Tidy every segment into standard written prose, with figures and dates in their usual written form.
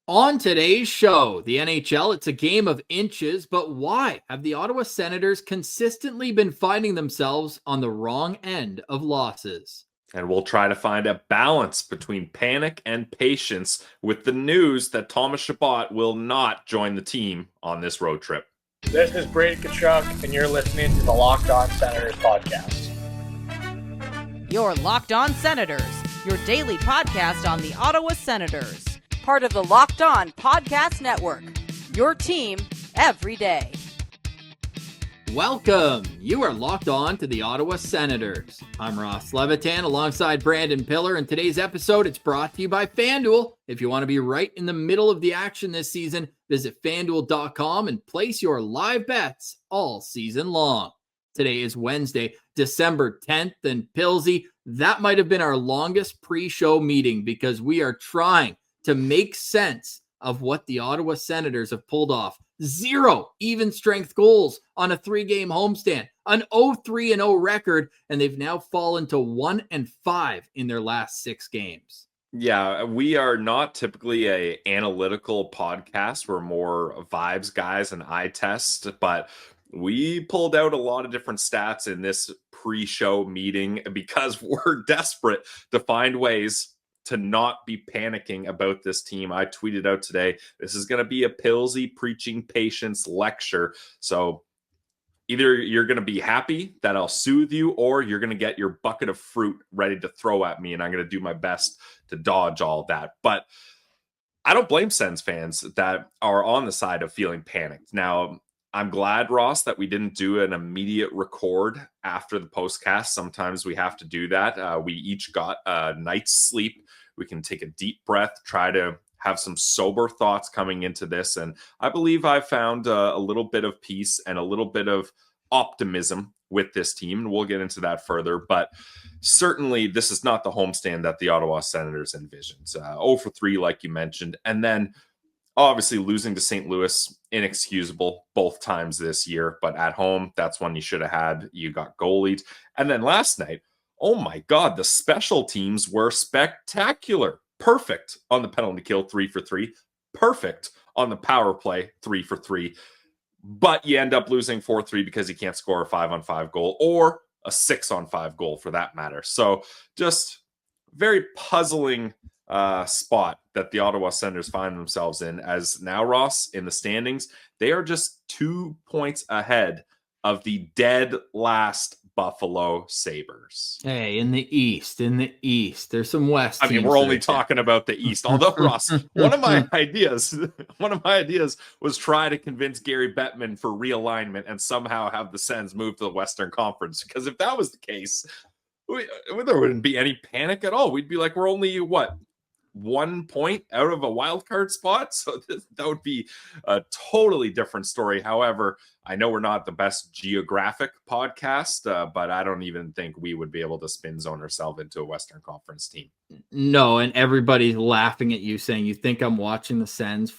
On today's show, the NHL, it's a game of inches, but why have the Ottawa Senators consistently been finding themselves on the wrong end of losses? And we'll try to find a balance between panic and patience with the news that Thomas Chabot will not join the team on this road trip. This is Brady Tkachuk, and you're listening to the Locked On Senators podcast. You're Locked On Senators, your daily podcast on the Ottawa Senators. Part of the Locked On Podcast Network, your team every day. Welcome. You are locked on to the Ottawa Senators. I'm Ross Levitan alongside Brandon Piller, and today's episode, it's brought to you by FanDuel. If you want to be right in the middle of the action this season, visit FanDuel.com and place your live bets all season long. Today is Wednesday, December 10th, and Pillsy, that might have been our longest pre-show meeting because we are trying to make sense of what the Ottawa Senators have pulled off. 0 even strength goals on a 3-game homestand, an 0-3-0 record, and they've now fallen to 1-5 in their last 6 games. Yeah, we are not typically a analytical podcast. We're more vibes guys and eye test, but we pulled out a lot of different stats in this pre-show meeting because we're desperate to find ways to not be panicking about this team. I tweeted out today, this is going to be a Pillsy preaching patience lecture. So either you're going to be happy that I'll soothe you, or you're going to get your bucket of fruit ready to throw at me, and I'm going to do my best to dodge all that. But I don't blame Sens fans that are on the side of feeling panicked. Now, I'm glad, Ross, that we didn't do an immediate record after the postcast. Sometimes we have to do that. We each got a night's sleep. We can take a deep breath, try to have some sober thoughts coming into this. And I believe I found a little bit of peace and a little bit of optimism with this team. And we'll get into that further. But certainly this is not the homestand that the Ottawa Senators envisioned. 0-3, like you mentioned. And then obviously losing to St. Louis, inexcusable both times this year. But at home, that's one you should have had. You got goalied. And then last night, oh my God, the special teams were spectacular. Perfect on the penalty kill, 3 for 3. Perfect on the power play, 3 for 3. But you end up losing 4-3 because you can't score a 5-on-5 goal or a 6-on-5 goal for that matter. So just very puzzling spot that the Ottawa Senators find themselves in, as now, Ross, in the standings, they are just 2 points ahead of the dead last Buffalo Sabres. Hey, in the East, there's some West. I mean, we're only talking about the East. Although, Ross, one of my ideas was try to convince Gary Bettman for realignment and somehow have the Sens move to the Western Conference. Because if that was the case, there wouldn't be any panic at all. We'd be like, we're only 1 point out of a wild card spot. So that would be a totally different story. However, I know we're not the best geographic podcast, but I don't even think we would be able to spin zone ourselves into a Western Conference team. No, and everybody's laughing at you saying, you think I'm watching the Sens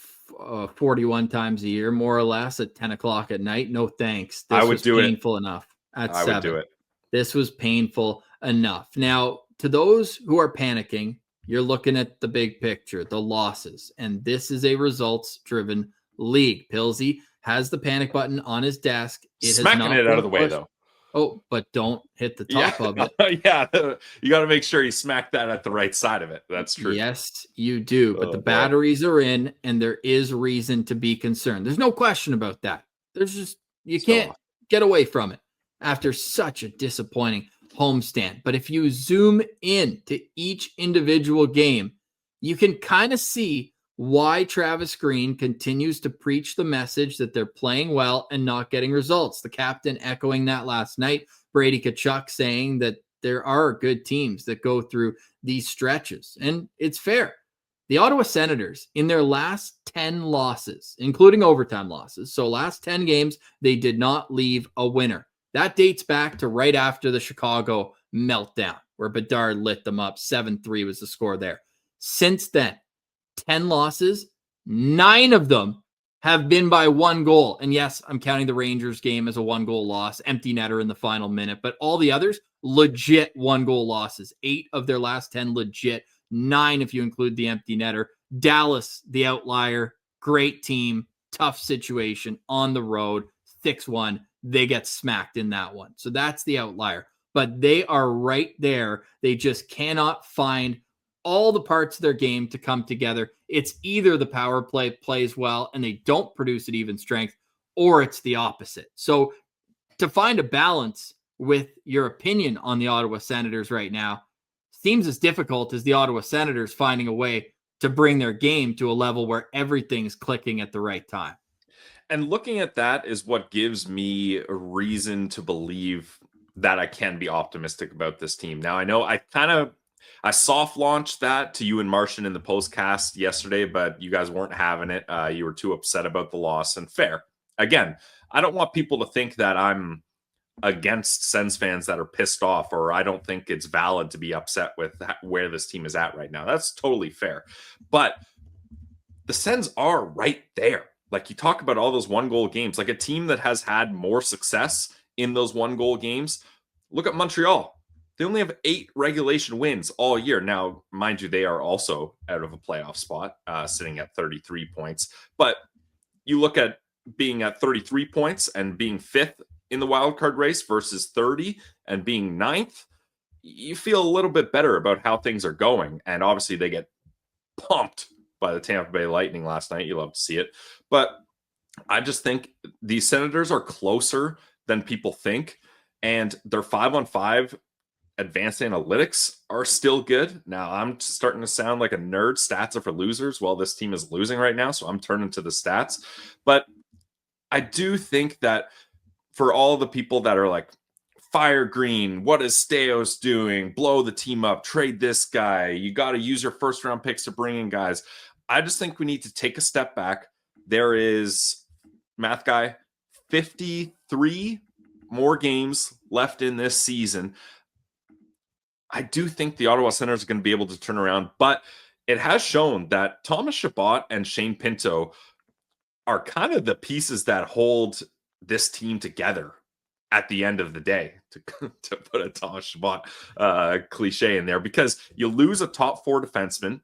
41 times a year, more or less, at 10 o'clock at night? No, thanks. I would do it. Painful enough at 7. I would do it. This was painful enough. Now, to those who are panicking, you're looking at the big picture, the losses, and this is a results-driven league. Pillsy has the panic button on his desk. Smacking it out of the way, though. Oh, but don't hit the top of it. Yeah, you got to make sure you smack that at the right side of it. That's true. Yes, you do, but the batteries are in, and there is reason to be concerned. There's no question about that. You can't get away from it after such a disappointing homestand. But if you zoom in to each individual game, you can kind of see why Travis Green continues to preach the message that they're playing well and not getting results. The captain echoing that last night, Brady Tkachuk saying that there are good teams that go through these stretches. And it's fair. The Ottawa Senators, in their last 10 losses, including overtime losses, so last 10 games, they did not leave a winner. That dates back to right after the Chicago meltdown, where Bedard lit them up. 7-3 was the score there. Since then, 10 losses, 9 of them have been by 1 goal. And yes, I'm counting the Rangers game as a 1-goal loss, empty netter in the final minute, but all the others, legit 1-goal losses. 8 of their last 10 legit, 9 if you include the empty netter. Dallas, the outlier, great team, tough situation on the road, 6-1. They get smacked in that one. So that's the outlier. But they are right there. They just cannot find all the parts of their game to come together. It's either the power play plays well and they don't produce at even strength, or it's the opposite. So to find a balance with your opinion on the Ottawa Senators right now seems as difficult as the Ottawa Senators finding a way to bring their game to a level where everything's clicking at the right time. And looking at that is what gives me a reason to believe that I can be optimistic about this team. Now, I know I soft launched that to you and Martian in the postcast yesterday, but you guys weren't having it. You were too upset about the loss, and fair. Again, I don't want people to think that I'm against Sens fans that are pissed off, or I don't think it's valid to be upset with where this team is at right now. That's totally fair. But the Sens are right there. Like, you talk about all those 1-goal games, like a team that has had more success in those 1-goal games. Look at Montreal. They only have 8 regulation wins all year. Now, mind you, they are also out of a playoff spot, sitting at 33 points. But you look at being at 33 points and being 5th in the wildcard race versus 30 and being 9th, you feel a little bit better about how things are going. And obviously they get pumped by the Tampa Bay Lightning last night. You love to see it. But I just think the Senators are closer than people think. And their 5-on-5 advanced analytics are still good. Now, I'm starting to sound like a nerd. Stats are for losers. Well, this team is losing right now, so I'm turning to the stats. But I do think that for all the people that are like, fire Green, what is Steos doing? Blow the team up, trade this guy. You got to use your first-round picks to bring in guys. I just think we need to take a step back. There is, math guy, 53 more games left in this season. I do think the Ottawa Senators are going to be able to turn around, but it has shown that Thomas Chabot and Shane Pinto are kind of the pieces that hold this team together at the end of the day, to put a Thomas Chabot cliche in there, because you lose a top 4 defenseman,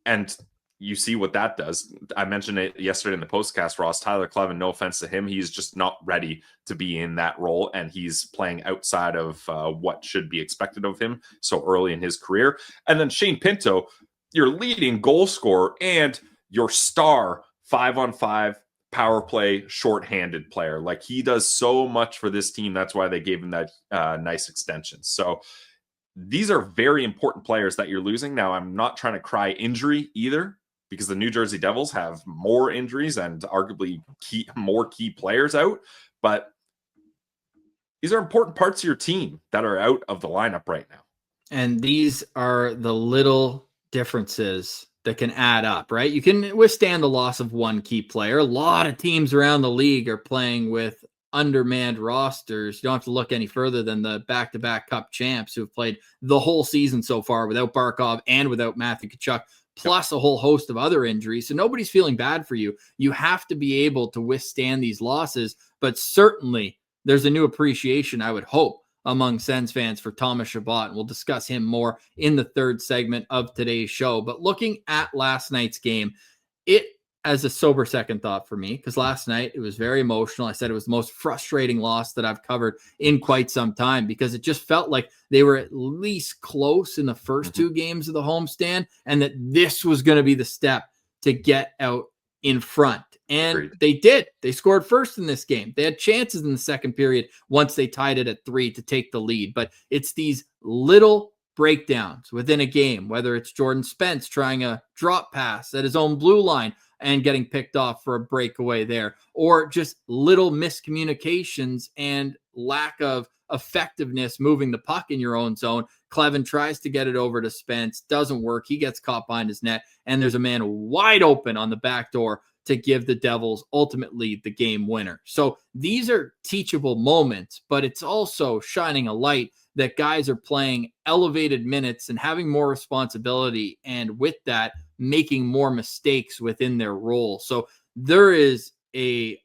and you see what that does. I mentioned it yesterday in the postcast, Ross. Tyler Clevin, no offense to him, he's just not ready to be in that role, and he's playing outside of what should be expected of him so early in his career. And then Shane Pinto, your leading goal scorer and your star 5-on-5 power play shorthanded player. Like, he does so much for this team. That's why they gave him that nice extension. So these are very important players that you're losing. Now, I'm not trying to cry injury either, because the New Jersey Devils have more injuries and arguably more key players out. But these are important parts of your team that are out of the lineup right now. And these are the little differences that can add up, right? You can withstand the loss of one key player. A lot of teams around the league are playing with undermanned rosters. You don't have to look any further than the back-to-back Cup champs who have played the whole season so far without Barkov and without Matthew Tkachuk, plus a whole host of other injuries. So nobody's feeling bad for you. You have to be able to withstand these losses, but certainly there's a new appreciation, I would hope, among Sens fans for Thomas Chabot. And we'll discuss him more in the third segment of today's show. But looking at last night's game, it as a sober second thought for me, because last night it was very emotional. I said it was the most frustrating loss that I've covered in quite some time, because it just felt like they were at least close in the first 2 games of the homestand, and that this was going to be the step to get out in front. And Agreed. They did. They scored first in this game. They had chances in the second period once they tied it at 3 to take the lead. But it's these little breakdowns within a game, whether it's Jordan Spence trying a drop pass at his own blue line and getting picked off for a breakaway there, or just little miscommunications and lack of effectiveness moving the puck in your own zone. Clevin tries to get it over to Spence, doesn't work. He gets caught behind his net, and there's a man wide open on the back door to give the Devils ultimately the game winner. So these are teachable moments, but it's also shining a light that guys are playing elevated minutes and having more responsibility, and with that, making more mistakes within their role. So there is an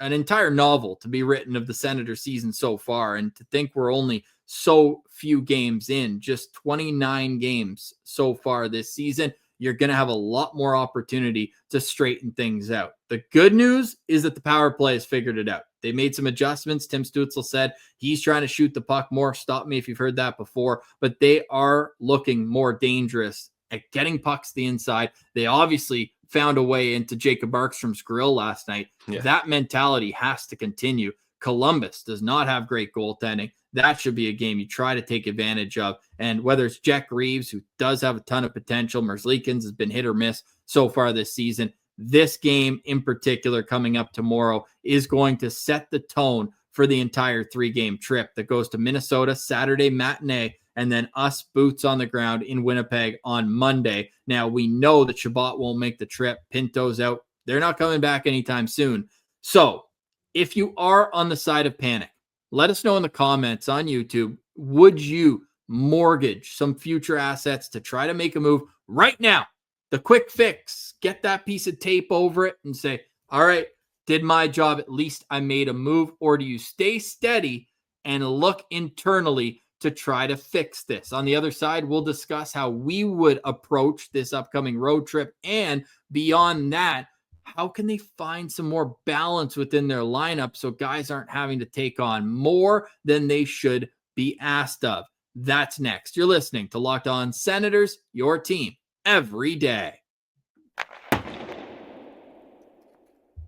entire novel to be written of the Senator season so far, and to think we're only so few games in, just 29 games so far this season, you're going to have a lot more opportunity to straighten things out. The good news is that the power play has figured it out. They made some adjustments. Tim Stützle said he's trying to shoot the puck more. Stop me if you've heard that before, but they are looking more dangerous at getting pucks to the inside. They obviously found a way into Jacob Markstrom's grill last night. Yeah. That mentality has to continue. Columbus does not have great goaltending. That should be a game you try to take advantage of. And whether it's Jack Reeves, who does have a ton of potential, Merzlikins has been hit or miss so far this season. This game in particular coming up tomorrow is going to set the tone for the entire 3-game trip that goes to Minnesota Saturday matinee, and then us boots on the ground in Winnipeg on Monday. Now, we know that Chabot won't make the trip. Pinto's out. They're not coming back anytime soon. So if you are on the side of panic, let us know in the comments on YouTube. Would you mortgage some future assets to try to make a move right now? The quick fix, get that piece of tape over it and say, all right, did my job. At least I made a move. Or do you stay steady and look internally to try to fix this? On the other side, we'll discuss how we would approach this upcoming road trip. And beyond that, how can they find some more balance within their lineup so guys aren't having to take on more than they should be asked of? That's next. You're listening to Locked On Senators, your team every day.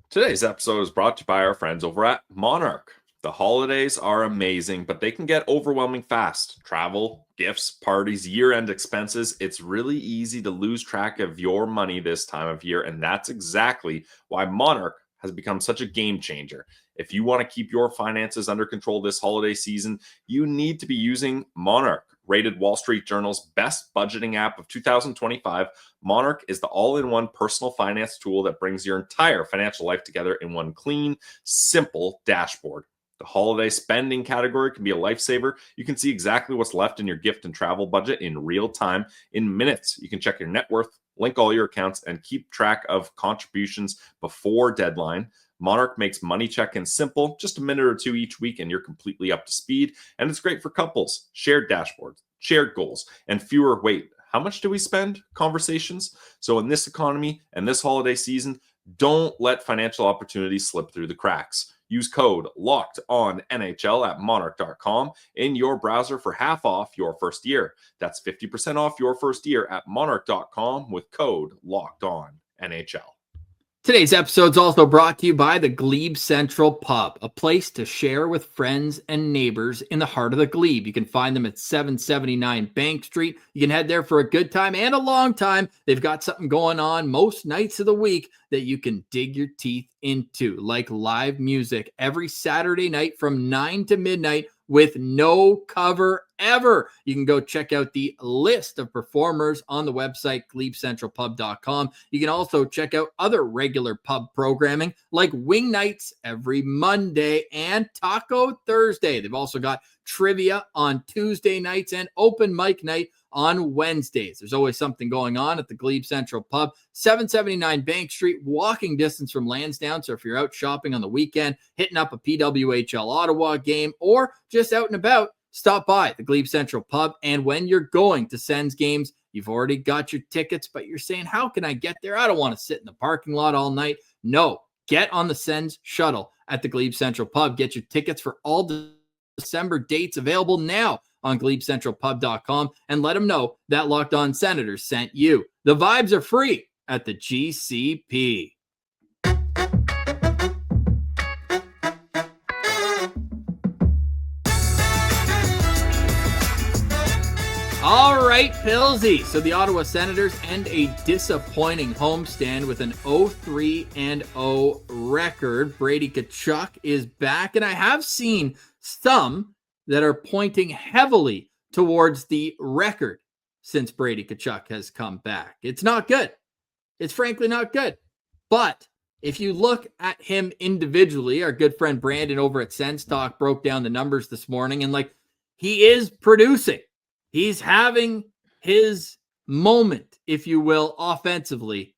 Today's episode is brought to you by our friends over at Monarch. The holidays are amazing, but they can get overwhelming fast. Travel, gifts, parties, year-end expenses. It's really easy to lose track of your money this time of year, and that's exactly why Monarch has become such a game changer. If you want to keep your finances under control this holiday season, you need to be using Monarch. Rated Wall Street Journal's best budgeting app of 2025, Monarch is the all-in-one personal finance tool that brings your entire financial life together in one clean, simple dashboard. The holiday spending category can be a lifesaver. You can see exactly what's left in your gift and travel budget in real time. In minutes, you can check your net worth, link all your accounts, and keep track of contributions before deadline. Monarch makes money check-in simple, just a minute or two each week, and you're completely up to speed. And it's great for couples, shared dashboards, shared goals, and fewer wait, how much do we spend conversations? So in this economy and this holiday season, don't let financial opportunities slip through the cracks. Use code LOCKEDONNHL at monarch.com in your browser for half off your first year. That's 50% off your first year at monarch.com with code LOCKEDONNHL. Today's episode is also brought to you by the GLEBE Central Pub, a place to share with friends and neighbors in the heart of the Glebe. You can find them at 779 Bank Street. You can head there for a good time and a long time. They've got something going on most nights of the week that you can dig your teeth into, like live music every Saturday night from 9 to midnight with no cover ever. You can go check out the list of performers on the website, GLEBECentralPub.com. You can also check out other regular pub programming like Wing Nights every Monday and Taco Thursday. They've also got trivia on Tuesday nights and open mic night on Wednesdays. There's always something going on at the Glebe Central Pub, 779 Bank Street, walking distance from Lansdowne. So if you're out shopping on the weekend, hitting up a PWHL Ottawa game, or just out and about, stop by the Glebe Central Pub. And when you're going to Sens games, you've already got your tickets, but you're saying, how can I get there? I don't want to sit in the parking lot all night. No, get on the Sens shuttle at the Glebe Central Pub. Get your tickets for all December dates available now on GLEBECentralPub.com, and let them know that Locked On Senators sent you. The vibes are free at the GCP. All right, Pillsy. So the Ottawa Senators end a disappointing homestand with an 0-3-0 record. Brady Tkachuk is back, and I have seen some that are pointing heavily towards the record since Brady Tkachuk has come back. It's not good. It's frankly not good. But if you look at him individually, our good friend Brandon over at Sens Talk broke down the numbers this morning, and he is producing. He's having his moment, if you will, offensively.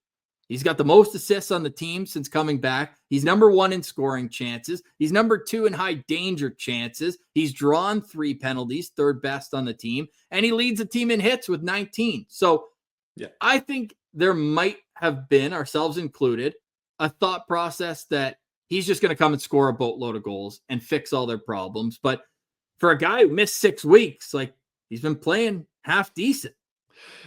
He's got the most assists on the team since coming back. He's number 1 in scoring chances. He's number 2 in high danger chances. He's drawn 3 penalties, third best on the team. And he leads the team in hits with 19. So I think there might have been, ourselves included, a thought process that he's just going to come and score a boatload of goals and fix all their problems. But for a guy who missed 6 weeks, like, he's been playing half decent.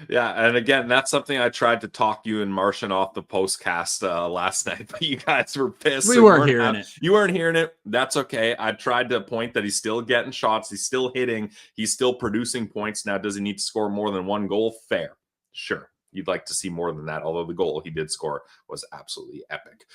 Yeah, and again, that's something I tried to talk you and Martian off the postcast last night, but you guys were pissed. We weren't hearing it. You weren't hearing it. That's okay. I tried to point that he's still getting shots. He's still hitting. He's still producing points. Now, does he need to score more than 1 goal? Fair. Sure. You'd like to see more than that, although the goal he did score was absolutely epic.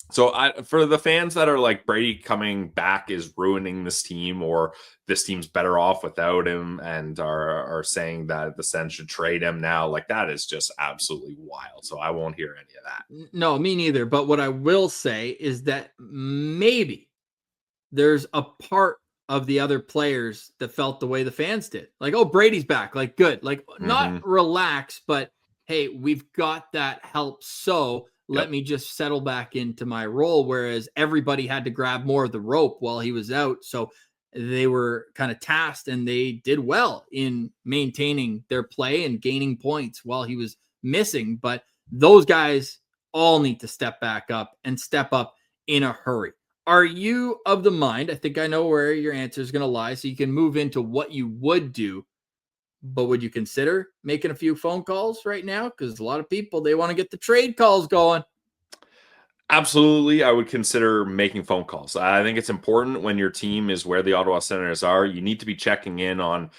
So for the fans that are like, Brady coming back is ruining this team, or this team's better off without him, and are saying that the Sens should trade him now, like, that is just absolutely wild. So I won't hear any of that. No, me neither. But what I will say is that maybe there's a part of the other players that felt the way the fans did. Like, oh, Brady's back. Like, good. Like, not relax, but hey, we've got that help. So let me just settle back into my role. Whereas everybody had to grab more of the rope while he was out. So they were kind of tasked, and they did well in maintaining their play and gaining points while he was missing. But those guys all need to step back up and step up in a hurry. Are you of the mind? I think I know where your answer is going to lie, so you can move into what you would do. But would you consider making a few phone calls right now? Because a lot of people, they want to get the trade calls going. Absolutely, I would consider making phone calls. I think it's important when your team is where the Ottawa Senators are. You need to be checking in on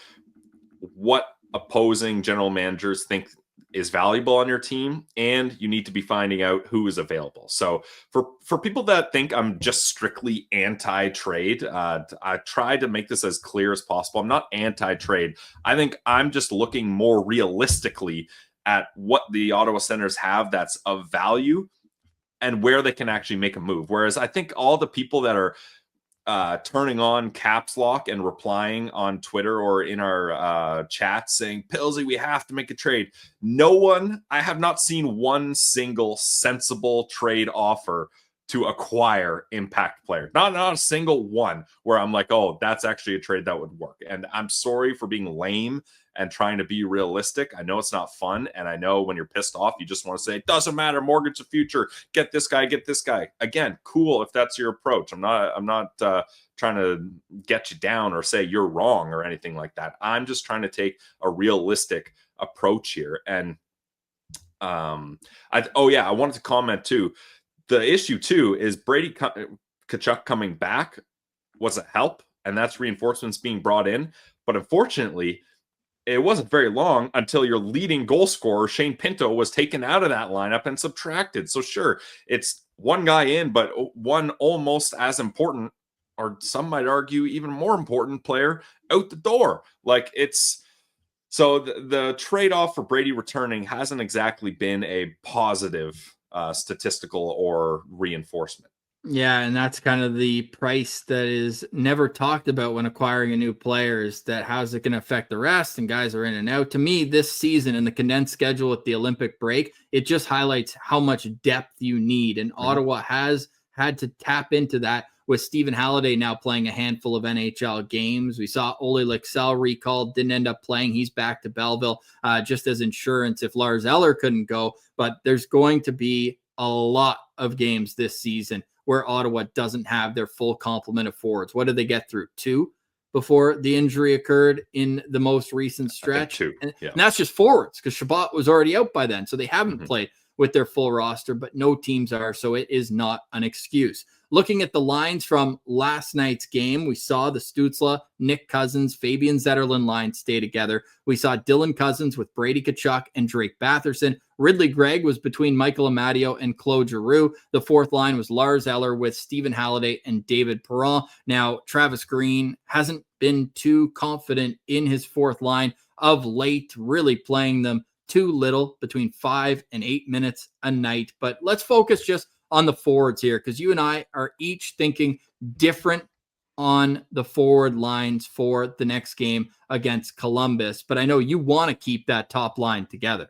what opposing general managers think is valuable on your team, and you need to be finding out who is available. So for people that think I'm just strictly anti-trade, I try to make this as clear as possible. I'm not anti-trade. I think I'm just looking more realistically at what the Ottawa Senators have that's of value and where they can actually make a move. Whereas I think all the people that are turning on caps lock and replying on Twitter or in our chat saying, Pillsy, we have to make a trade. I have not seen one single sensible trade offer to acquire impact player. Not a single one where I'm like, oh, that's actually a trade that would work. And I'm sorry for being lame and trying to be realistic. I know it's not fun. And I know when you're pissed off, you just want to say, it doesn't matter, mortgage the future, get this guy. Again, cool if that's your approach. I'm not trying to get you down or say you're wrong or anything like that. I'm just trying to take a realistic approach here. And I wanted to comment too. The issue too is Brady Tkachuk coming back was a help, and that's reinforcements being brought in. But unfortunately, it wasn't very long until your leading goal scorer, Shane Pinto, was taken out of that lineup and subtracted. So sure, it's one guy in, but one almost as important, or some might argue even more important player out the door. Like, it's so the trade-off for Brady returning hasn't exactly been a positive statistical or reinforcement. Yeah, and that's kind of the price that is never talked about when acquiring a new player, is that how's it going to affect the rest, and guys are in and out. To me, this season and the condensed schedule with the Olympic break, it just highlights how much depth you need, and Ottawa has had to tap into that with Stephen Halliday now playing a handful of NHL games. We saw Ole Lycksell recalled, didn't end up playing. He's back to Belleville just as insurance if Lars Eller couldn't go. But there's going to be a lot of games this season where Ottawa doesn't have their full complement of forwards. What did they get through? 2 before the injury occurred in the most recent stretch? 2. And that's just forwards, because Chabot was already out by then. So they haven't played with their full roster, but no teams are. So it is not an excuse. Looking at the lines from last night's game, we saw the Stützle, Nick Cousins, Fabian Zetterlund line stay together. We saw Dylan Cousins with Brady Tkachuk and Drake Batherson. Ridley Gregg was between Michael Amadio and Claude Giroux. The fourth line was Lars Eller with Stephen Halliday and David Perron. Now, Travis Green hasn't been too confident in his fourth line of late, really playing them too little, between 5 and 8 minutes a night. But let's focus just on the forwards here, because you and I are each thinking different on the forward lines for the next game against Columbus. But I know you want to keep that top line together.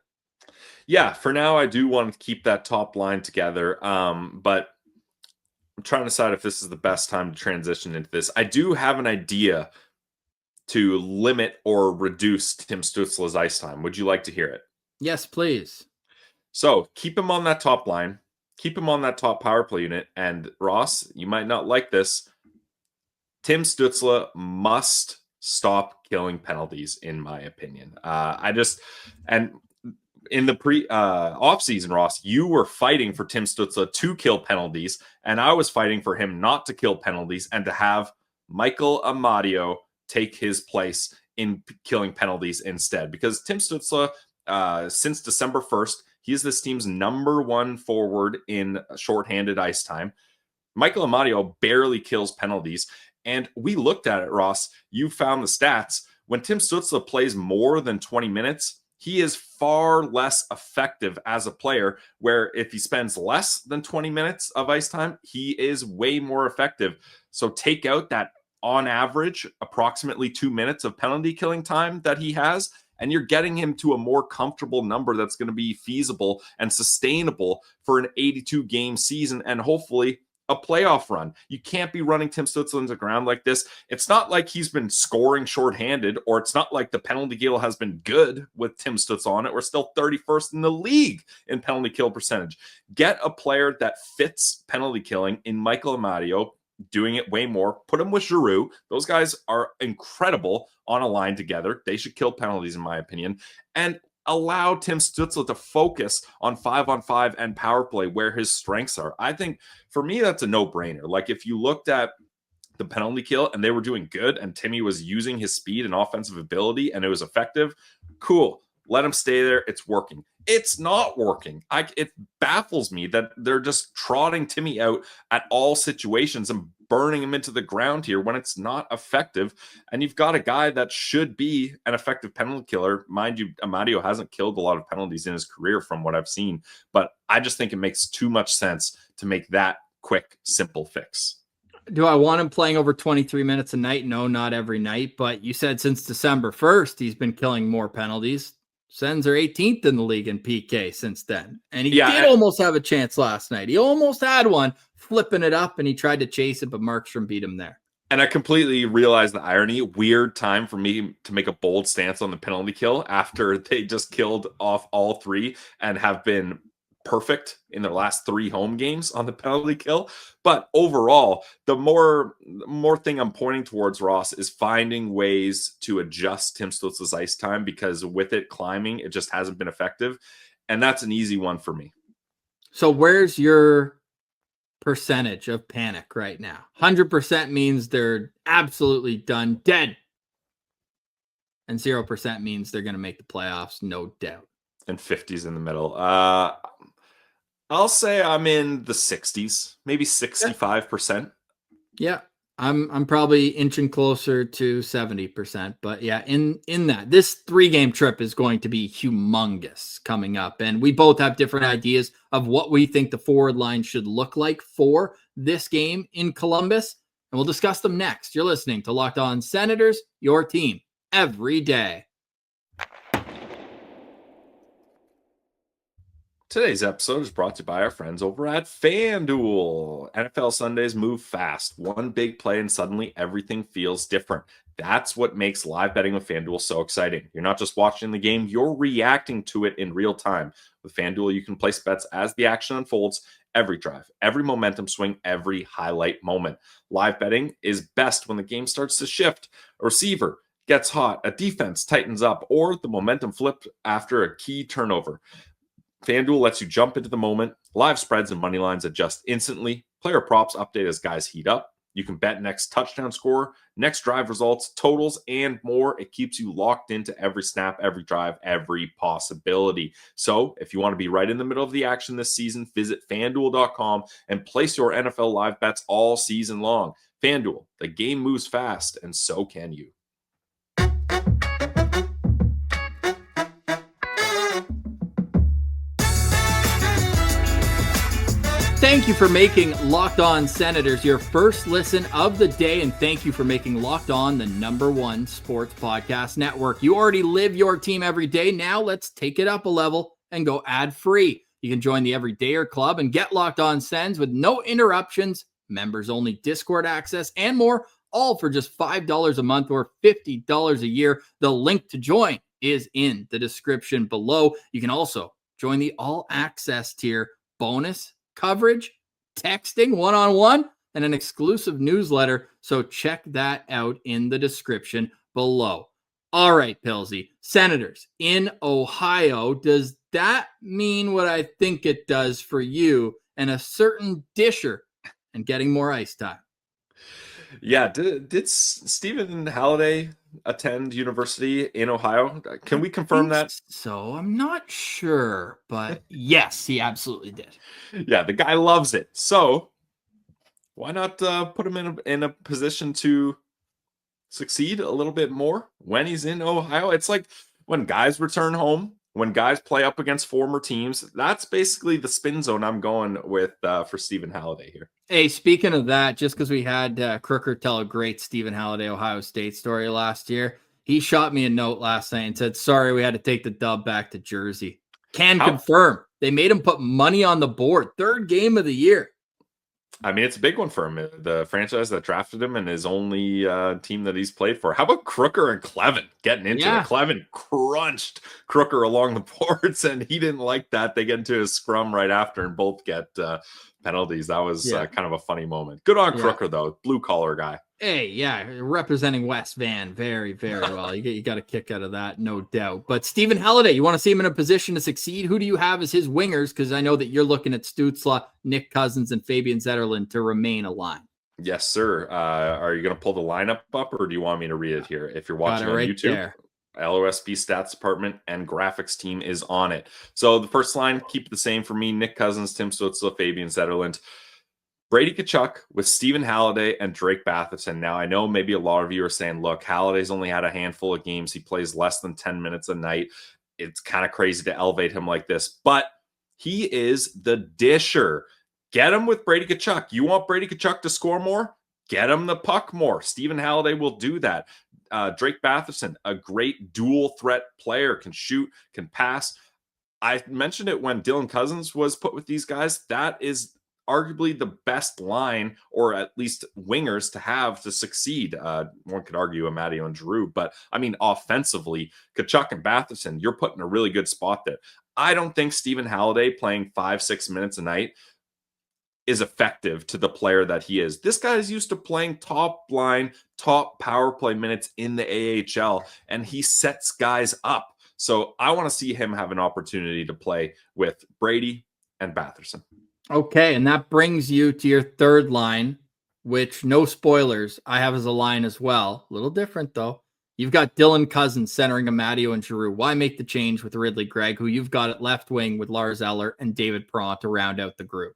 Yeah, for now, I do want to keep that top line together. But I'm trying to decide if this is the best time to transition into this. I do have an idea to limit or reduce Tim Stützle's ice time. Would you like to hear it? Yes, please. So keep him on that top line. Keep him on that top power play unit. And Ross, you might not like this. Tim Stützle must stop killing penalties, in my opinion. And in the off season, Ross, you were fighting for Tim Stützle to kill penalties, and I was fighting for him not to kill penalties and to have Michael Amadio take his place in killing penalties instead. Because Tim Stützle, since December 1st, he is this team's number one forward in shorthanded ice time. Michael Amadio barely kills penalties. And we looked at it, Ross. You found the stats. When Tim Stützle plays more than 20 minutes, he is far less effective as a player, where if he spends less than 20 minutes of ice time, he is way more effective. So take out that, on average, approximately 2 minutes of penalty killing time that he has, and you're getting him to a more comfortable number that's going to be feasible and sustainable for an 82-game season and hopefully a playoff run. You can't be running Tim Stützle into the ground like this. It's not like he's been scoring shorthanded, or it's not like the penalty kill has been good with Tim Stützle on it. We're still 31st in the league in penalty kill percentage. Get a player that fits penalty killing in Michael Amadio, doing it way more. Put him with Giroux. Those guys are incredible on a line together. They should kill penalties, in my opinion. And allow Tim Stützle to focus on 5-on-5 and power play where his strengths are. I think, for me, that's a no-brainer. Like, if you looked at the penalty kill and they were doing good and Timmy was using his speed and offensive ability and it was effective, cool. Let him stay there. It's working. It's not working. It baffles me that they're just trotting Timmy out at all situations and burning him into the ground here when it's not effective. And you've got a guy that should be an effective penalty killer. Mind you, Amadio hasn't killed a lot of penalties in his career from what I've seen, but I just think it makes too much sense to make that quick, simple fix. Do I want him playing over 23 minutes a night? No, not every night. But you said since December 1st, he's been killing more penalties. Sens are 18th in the league in PK since then. And he did almost have a chance last night. He almost had one, flipping it up, and he tried to chase it, but Markstrom beat him there. And I completely realize the irony. Weird time for me to make a bold stance on the penalty kill after they just killed off all three and have been perfect in their last 3 home games on the penalty kill. But overall, the more thing I'm pointing towards, Ross, is finding ways to adjust Tim Stützle's ice time, because with it climbing, it just hasn't been effective. And that's an easy one for me. So where's your percentage of panic right now? 100% means they're absolutely done, dead. And 0% means they're going to make the playoffs, no doubt. And 50s in the middle. I'll say I'm in the 60s, maybe 65%. Yeah, I'm probably inching closer to 70%. But yeah, in that, this 3-game trip is going to be humongous coming up. And we both have different ideas of what we think the forward line should look like for this game in Columbus. And we'll discuss them next. You're listening to Locked On Senators, your team every day. Today's episode is brought to you by our friends over at FanDuel. NFL Sundays move fast. One big play and suddenly everything feels different. That's what makes live betting with FanDuel so exciting. You're not just watching the game, you're reacting to it in real time. With FanDuel, you can place bets as the action unfolds, every drive, every momentum swing, every highlight moment. Live betting is best when the game starts to shift. A receiver gets hot, a defense tightens up, or the momentum flipped after a key turnover. FanDuel lets you jump into the moment. Live spreads and money lines adjust instantly. Player props update as guys heat up. You can bet next touchdown score, next drive results, totals, and more. It keeps you locked into every snap, every drive, every possibility. So if you want to be right in the middle of the action this season, visit FanDuel.com and place your NFL live bets all season long. FanDuel, the game moves fast, and so can you. Thank you for making Locked On Senators your first listen of the day, and thank you for making Locked On the #1 sports podcast network. You already live your team every day. Now let's take it up a level and go ad-free. You can join the Everydayer Club and get Locked On Sens with no interruptions, members-only Discord access, and more, all for just $5 a month or $50 a year. The link to join is in the description below. You can also join the all access tier, bonus coverage, texting one-on-one, and an exclusive newsletter. So check that out in the description below. All right, Pilsy, Senators in Ohio. Does that mean what I think it does for you and a certain disher and getting more ice time? Yeah, did Stephen Halliday attend university in Ohio? Can we confirm that? So I'm not sure, but yes, he absolutely did. Yeah, the guy loves it. So why not put him in a position to succeed a little bit more when he's in Ohio? It's like when guys return home, when guys play up against former teams. That's basically the spin zone I'm going with for Stephen Halliday here. Hey, speaking of that, just because we had Crooker tell a great Stephen Halliday Ohio State story last year, he shot me a note last night and said, sorry, we had to take the dub back to Jersey. Confirm. They made him put money on the board. Third game of the year. I mean, it's a big one for him. The franchise that drafted him and his only team that he's played for. How about Crooker and Clevin getting into it? Clevin crunched Crooker along the boards, and he didn't like that. They get into a scrum right after and both get penalties. That was kind of a funny moment. Good on Crooker, though. Blue-collar guy. Hey, yeah, representing West Van very, very well. You got a kick out of that, no doubt. But Stephen Halliday, you want to see him in a position to succeed? Who do you have as his wingers? Because I know that you're looking at Stützle, Nick Cousins, and Fabian Zetterlund to remain aligned. Yes, sir. Are you going to pull the lineup up, or do you want me to read it here? If you're watching on YouTube, there. LOSB stats department and graphics team is on it. So the first line, keep it the same for me. Nick Cousins, Tim Stützle, Fabian Zetterlund. Brady Tkachuk with Stephen Halliday and Drake Batherson. Now, I know maybe a lot of you are saying, look, Halliday's only had a handful of games. He plays less than 10 minutes a night. It's kind of crazy to elevate him like this, but he is the disher. Get him with Brady Tkachuk. You want Brady Tkachuk to score more? Get him the puck more. Stephen Halliday will do that. Drake Batherson, a great dual threat player, can shoot, can pass. I mentioned it when Dylan Cousins was put with these guys. That is arguably the best line, or at least wingers to have to succeed. One could argue Amadio and Giroux, but I mean, offensively, Tkachuk and Batherson, you're put in a really good spot there. I don't think Stephen Halliday playing 5-6 minutes a night is effective to the player that he is. This guy is used to playing top line, top power play minutes in the AHL, and he sets guys up. So I want to see him have an opportunity to play with Brady and Batherson. Okay, and that brings you to your third line, which, no spoilers, I have as a line as well. A little different, though. You've got Dylan Cousins centering Amadio and Giroux. Why make the change with Ridley Gregg, who you've got at left wing with Lars Eller and David Perron to round out the group?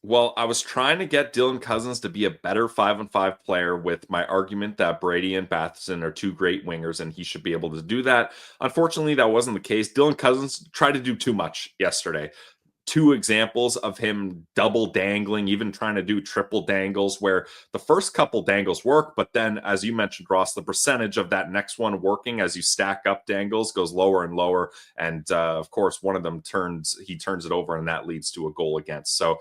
Well, I was trying to get Dylan Cousins to be a better 5-on-5 player with my argument that Brady and Batherson are two great wingers, and he should be able to do that. Unfortunately, that wasn't the case. Dylan Cousins tried to do too much yesterday. Two examples of him double dangling, even trying to do triple dangles, where the first couple dangles work, but then, as you mentioned, Ross, the percentage of that next one working as you stack up dangles goes lower and lower. And of course, one of them turns it over, and that leads to a goal against. So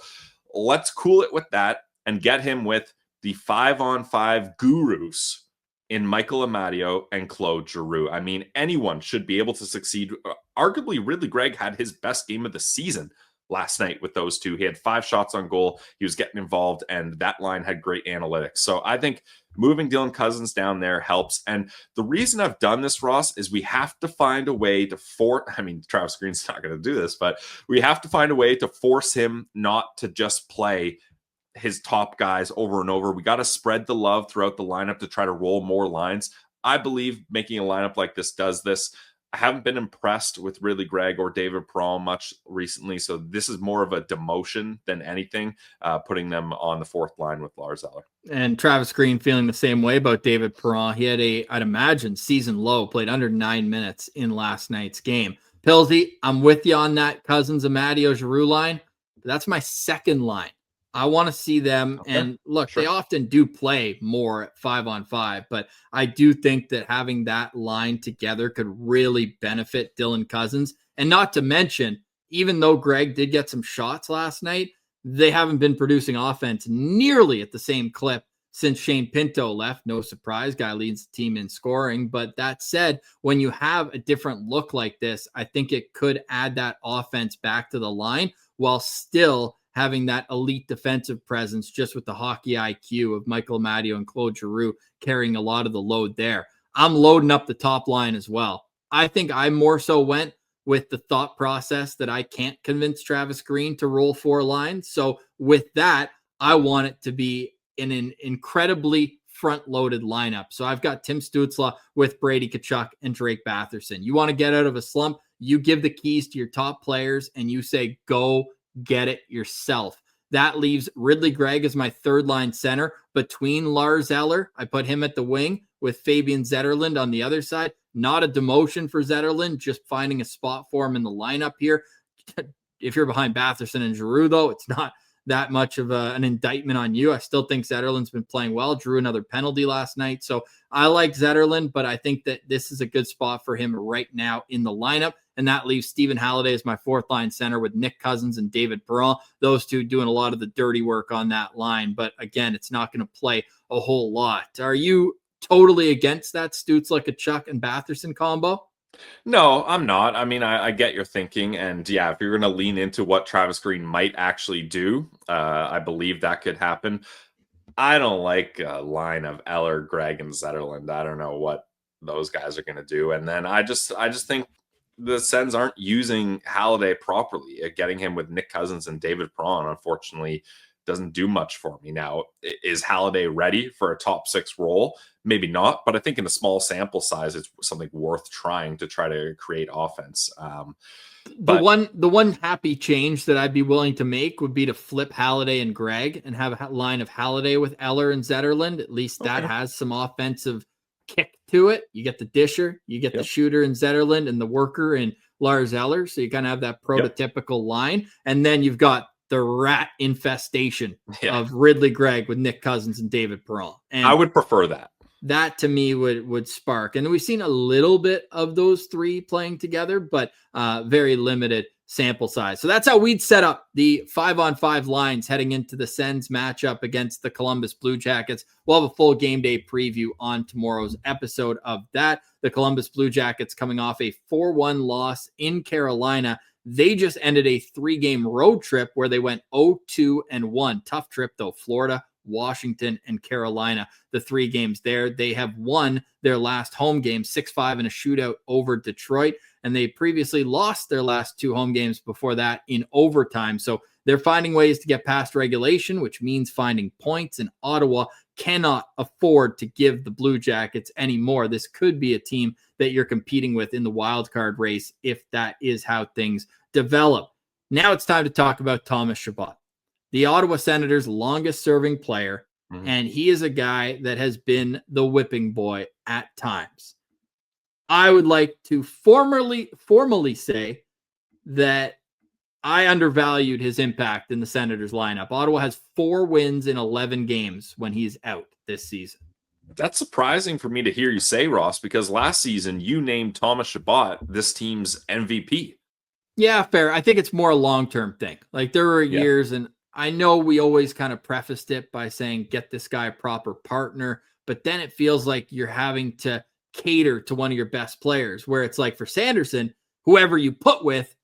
let's cool it with that and get him with the 5-on-5 gurus in Michael Amadio and Claude Giroux. I mean, anyone should be able to succeed. Arguably, Ridley Gregg had his best game of the season last night with those two. He had 5 shots on goal. He was getting involved, and that line had great analytics. So I think moving Dylan Cousins down there helps. And the reason I've done this, Ross, is we have to find a way to Travis Green's not going to do this, but we have to find a way to force him not to just play his top guys over and over. We got to spread the love throughout the lineup to try to roll more lines. I believe making a lineup like this does this. I haven't been impressed with Ridley Gregg or David Perron much recently, so this is more of a demotion than anything, putting them on the fourth line with Lars Eller. And Travis Green feeling the same way about David Perron. He had I'd imagine, season low, played under 9 minutes in last night's game. Pilsy, I'm with you on that Cousins, Amadio, Giroux line. That's my second line. I want to see them. Okay. And look, They often do play more at 5-on-5, but I do think that having that line together could really benefit Dylan Cousins. And not to mention, even though Gregg did get some shots last night, they haven't been producing offense nearly at the same clip since Shane Pinto left. No surprise, guy leads the team in scoring. But that said, when you have a different look like this, I think it could add that offense back to the line while still having that elite defensive presence, just with the hockey IQ of Michael Amadio and Claude Giroux carrying a lot of the load there. I'm loading up the top line as well. I think I more so went with the thought process that I can't convince Travis Green to roll 4 lines. So with that, I want it to be in an incredibly front-loaded lineup. So I've got Tim Stützle with Brady Tkachuk and Drake Batherson. You want to get out of a slump, you give the keys to your top players and you say, go get it yourself. That leaves Ridley Gregg as my third-line center between Lars Eller. I put him at the wing with Fabian Zetterlund on the other side. Not a demotion for Zetterlund, just finding a spot for him in the lineup here. If you're behind Batherson and Giroux, though, it's not that much of an indictment on you. I still think Zetterlund's been playing well, drew another penalty last night. So I like Zetterlund, but I think that this is a good spot for him right now in the lineup. And that leaves Stephen Halliday as my fourth-line center with Nick Cousins and David Perron. Those two doing a lot of the dirty work on that line. But again, it's not going to play a whole lot. Are you totally against that Stützle, Tkachuk, and Batherson combo? No, I'm not. I mean, I get your thinking. And yeah, if you're going to lean into what Travis Green might actually do, I believe that could happen. I don't like a line of Eller, Gregg, and Zetterlund. I don't know what those guys are going to do. And then I just think the Sens aren't using Halliday properly. Getting him with Nick Cousins and David Perron, unfortunately, doesn't do much for me. Now, is Halliday ready for a top 6 role? Maybe not, but I think in a small sample size, it's something worth trying to try to create offense. The one happy change that I'd be willing to make would be to flip Halliday and Gregg and have a line of Halliday with Eller and Zetterlund. At least that has some offensive kick to it. You get the disher, you get the shooter in Zetterlund and the worker in Lars Eller. So you kind of have that prototypical line. And then you've got the rat infestation of Ridley Gregg with Nick Cousins and David Perron. And I would prefer that. That to me would spark. And we've seen a little bit of those three playing together, but very limited sample size. So that's how we'd set up the 5-on-5 lines heading into the Sens matchup against the Columbus Blue Jackets. We'll have a full game day preview on tomorrow's episode of that. The Columbus Blue Jackets coming off a 4-1 loss in Carolina. They just ended a 3-game road trip where they went 0-2-1. Tough trip though. Florida, Washington, and Carolina, the 3 games there. They have won their last home game 6-5 in a shootout over Detroit, and they previously lost their last 2 home games before that in overtime. So they're finding ways to get past regulation, which means finding points, and Ottawa cannot afford to give the Blue Jackets any more. This could be a team that you're competing with in the wild card race if that is how things develop. Now it's time to talk about Thomas Chabot, the Ottawa Senators' longest-serving player, and he is a guy that has been the whipping boy at times. I would like to formally say that I undervalued his impact in the Senators lineup. Ottawa has 4 wins in 11 games when he's out this season. That's surprising for me to hear you say, Ross, because last season you named Thomas Chabot this team's MVP. Yeah, fair. I think it's more a long-term thing. Like there were years, and I know we always kind of prefaced it by saying, get this guy a proper partner, but then it feels like you're having to cater to one of your best players, where it's like for Sanderson, whoever you put with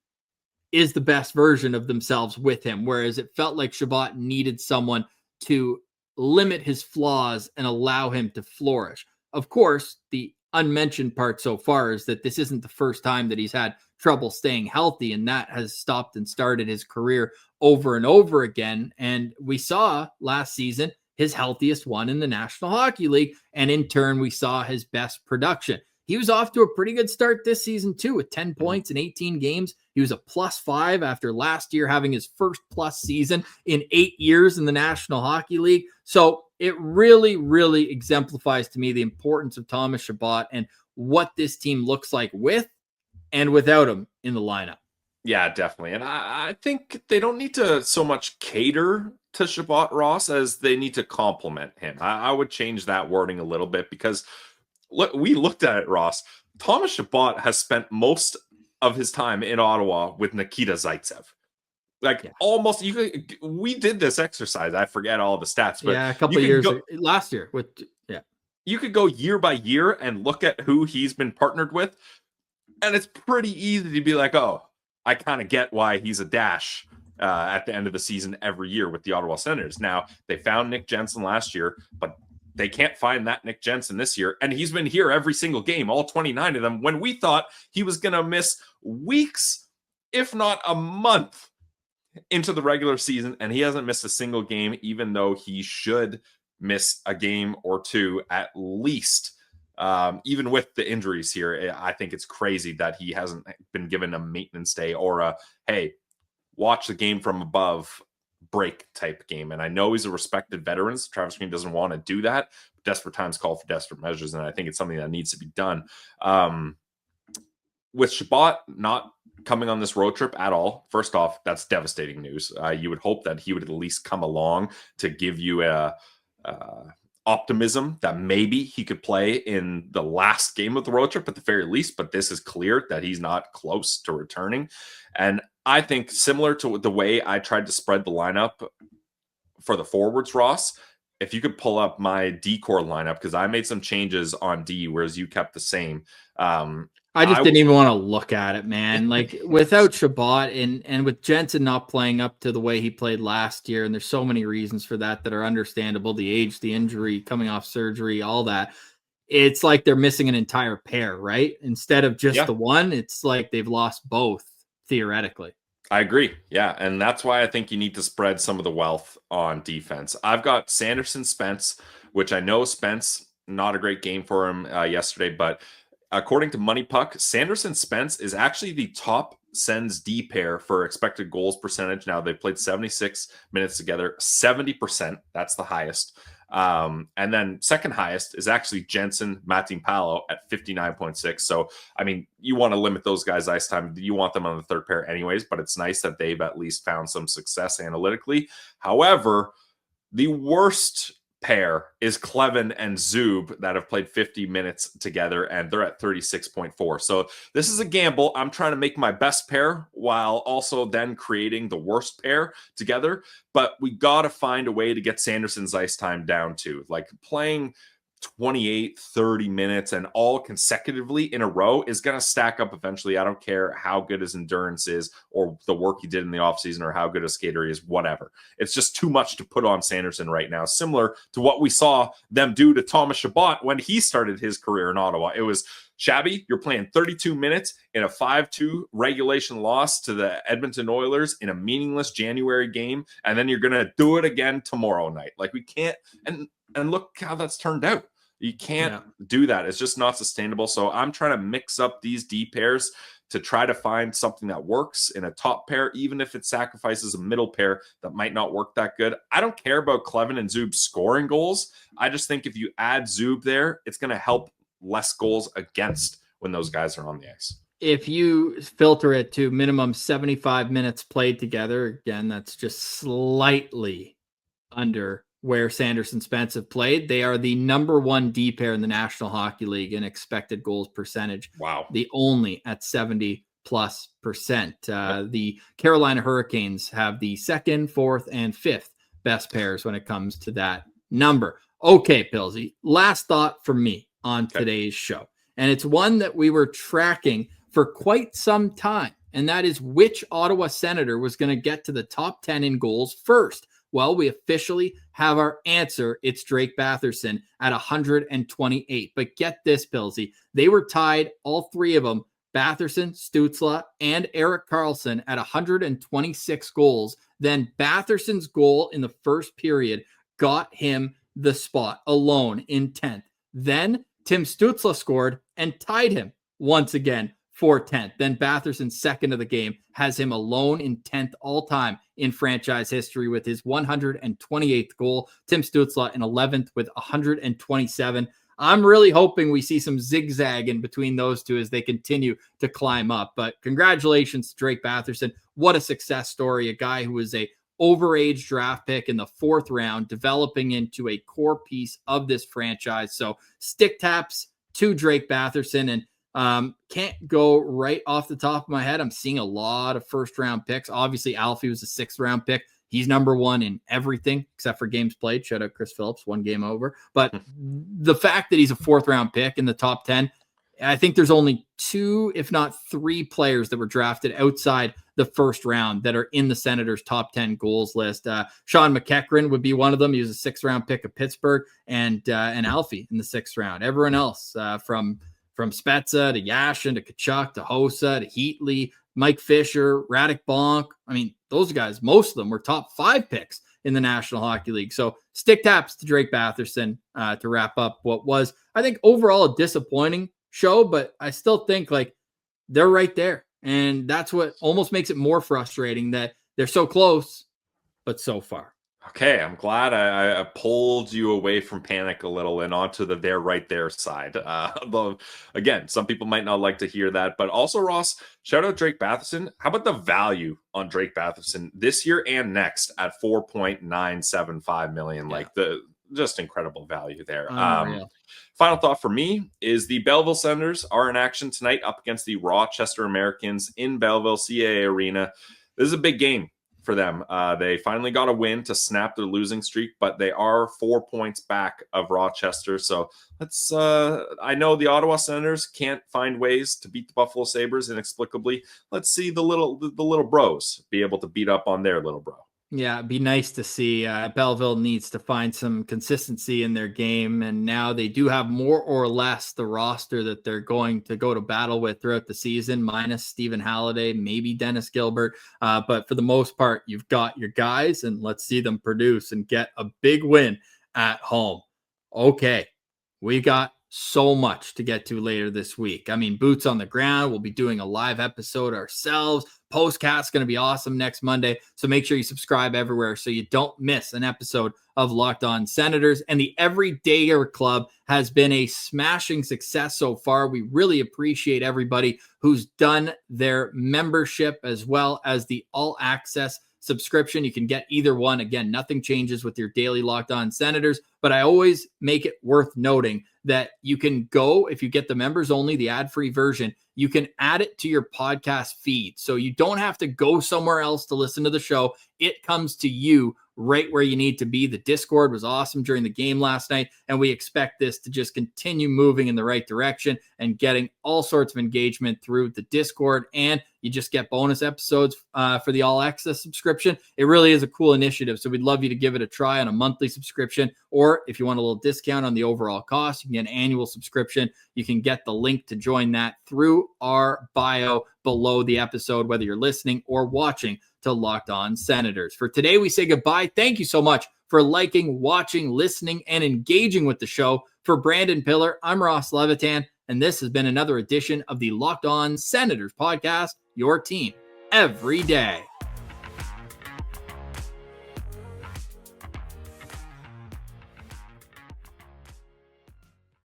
is the best version of themselves with him. Whereas it felt like Chabot needed someone to limit his flaws and allow him to flourish. Of course, the unmentioned part so far is that this isn't the first time that he's had trouble staying healthy, and that has stopped and started his career over and over again. And we saw last season his healthiest one in the National Hockey League, and in turn we saw his best production. He was off to a pretty good start this season too, with 10 points in 18 games. He was a +5 after last year having his first plus season in 8 years in the National Hockey League. So it really, really exemplifies to me the importance of Thomas Chabot and what this team looks like with and without him in the lineup. Yeah, definitely. And I think they don't need to so much cater to Chabot, Ross, as they need to compliment him. I would change that wording a little bit, because we looked at it, Ross. Thomas Chabot has spent most of his time in Ottawa with Nikita Zaitsev. Almost we did this exercise. I forget all the stats, but a couple of years last year with you could go year by year and look at who he's been partnered with, and it's pretty easy to be like, oh, I kind of get why he's a dash at the end of the season every year with the Ottawa Senators. Now, they found Nick Jensen last year, but they can't find that Nick Jensen this year, and he's been here every single game, all 29 of them, when we thought he was going to miss weeks, if not a month, into the regular season, and he hasn't missed a single game, even though he should miss a game or two at least. Even with the injuries here, I think it's crazy that he hasn't been given a maintenance day or a, hey, watch the game from above break type game. And I know he's a respected veteran, so Travis Green doesn't want to do that. Desperate times call for desperate measures, and I think it's something that needs to be done. With Chabot not coming on this road trip at all, first off, that's devastating news. You would hope that he would at least come along to give you optimism that maybe he could play in the last game of the road trip at the very least, but this is clear that he's not close to returning. And I think similar to the way I tried to spread the lineup for the forwards, Ross, if you could pull up my D-core lineup, because I made some changes on D, whereas you kept the same. I just didn't even want to look at it, man. Like without Chabot and with Jensen not playing up to the way he played last year, and there's so many reasons for that are understandable. The age, the injury, coming off surgery, all that. It's like they're missing an entire pair, right? Instead of just the one, it's like they've lost both, theoretically. I agree. Yeah. And that's why I think you need to spread some of the wealth on defense. I've got Sanderson Spence, which I know Spence, not a great game for him yesterday, but according to Money Puck, Sanderson Spence is actually the top Sens D pair for expected goals percentage. Now they've played 76 minutes together, 70%. That's the highest. And then second highest is actually Jensen Matimpalo at 59.6. So, I mean, you want to limit those guys' ice time. You want them on the third pair anyways, but it's nice that they've at least found some success analytically. However, the worst pair is Clevin and Zub that have played 50 minutes together, and they're at 36.4. So this is a gamble. I'm trying to make my best pair while also then creating the worst pair together. But we got to find a way to get Sanderson's ice time down too. Like playing 28, 30 minutes and all consecutively in a row is going to stack up eventually. I don't care how good his endurance is or the work he did in the offseason or how good a skater he is, whatever. It's just too much to put on Sanderson right now, similar to what we saw them do to Thomas Chabot when he started his career in Ottawa. It was, Shabby, you're playing 32 minutes in a 5-2 regulation loss to the Edmonton Oilers in a meaningless January game, and then you're going to do it again tomorrow night. Like, we can't, and look how that's turned out. You can't do that. It's just not sustainable. So I'm trying to mix up these D pairs to try to find something that works in a top pair, even if it sacrifices a middle pair that might not work that good. I don't care about Clevin and Zub scoring goals. I just think if you add Zub there, it's going to help less goals against when those guys are on the ice. If you filter it to minimum 75 minutes played together, again, that's just slightly under where Sanderson Spence have played. They are the number one D pair in the National Hockey League in expected goals percentage. Wow. The only at 70+%. The Carolina Hurricanes have the second, fourth, and fifth best pairs when it comes to that number. Okay, Pilsy, last thought for me on today's show. And it's one that we were tracking for quite some time. And that is which Ottawa Senator was going to get to the top 10 in goals first. Well, we officially have our answer. It's Drake Batherson at 128. But get this, Pilsy. They were tied, all three of them, Batherson, Stützle, and Erik Karlsson at 126 goals. Then Batherson's goal in the first period got him the spot alone in 10th. Then Tim Stützle scored and tied him once again for 10th. Then Batherson's second of the game has him alone in 10th all time in franchise history with his 128th goal. Tim Stützle in 11th with 127. I'm really hoping we see some zigzag in between those two as they continue to climb up. But congratulations to Drake Batherson. What a success story. A guy who was a overage draft pick in the 4th round, developing into a core piece of this franchise. So stick taps to Drake Batherson. And Can't go right off the top of my head. I'm seeing a lot of first round picks. Obviously, Alfie was a 6th round pick. He's number 1 in everything except for games played. Shout out Chris Phillips, 1 game over. But the fact that he's a 4th round pick in the top 10, I think there's only 2, if not 3 players that were drafted outside the first round that are in the Senators' top 10 goals list. Sean McEachran would be one of them. He was a 6th round pick of Pittsburgh, and Alfie in the 6th round. Everyone else from Spezza to Yashin to Tkachuk to Hossa to Heatley, Mike Fisher, Radek Bonk. I mean, those guys, most of them were top 5 picks in the National Hockey League. So stick taps to Drake Batherson to wrap up what was, I think, overall a disappointing show, but I still think like they're right there. And that's what almost makes it more frustrating, that they're so close, but so far. Okay, I'm glad I pulled you away from panic a little and onto the they're right there side. Again, some people might not like to hear that, but also, Ross, shout out Drake Batherson. How about the value on Drake Batherson this year and next at $4.975 million? Yeah. Like just incredible value there. Final thought for me is the Belleville Senators are in action tonight up against the Rochester Americans in Belleville CAA Arena. This is a big game for them. They finally got a win to snap their losing streak, but they are 4 points back of Rochester. So let's, I know the Ottawa Senators can't find ways to beat the Buffalo Sabres inexplicably. Let's see the little bros be able to beat up on their little bro. Yeah, it'd be nice to see. Belleville needs to find some consistency in their game, and now they do have more or less the roster that they're going to go to battle with throughout the season, minus Stephen Halliday, maybe Dennis Gilbert. But for the most part, you've got your guys, and let's see them produce and get a big win at home. Okay, we got so much to get to later this week. I mean, boots on the ground. We'll be doing a live episode ourselves. Postcast's going to be awesome next Monday. So make sure you subscribe everywhere so you don't miss an episode of Locked On Senators. And the Everydayer Club has been a smashing success so far. We really appreciate everybody who's done their membership as well as the all access subscription. You can get either one. Again, nothing changes with your daily Locked On Senators, but I always make it worth noting that you can go, if you get the members only, the ad-free version, you can add it to your podcast feed. So you don't have to go somewhere else to listen to the show. It comes to you right where you need to be. The Discord was awesome during the game last night, and we expect this to just continue moving in the right direction and getting all sorts of engagement through the Discord. And you just get bonus episodes for the all access subscription. It really is a cool initiative. So we'd love you to give it a try on a monthly subscription, or if you want a little discount on the overall cost, you can get an annual subscription. You can get the link to join that through our bio below the episode, whether you're listening or watching to Locked On Senators. For today, we say goodbye. Thank you so much for liking, watching, listening, and engaging with the show. For Brandon Piller, I'm Ross Levitan, and this has been another edition of the Locked On Senators podcast, your team every day.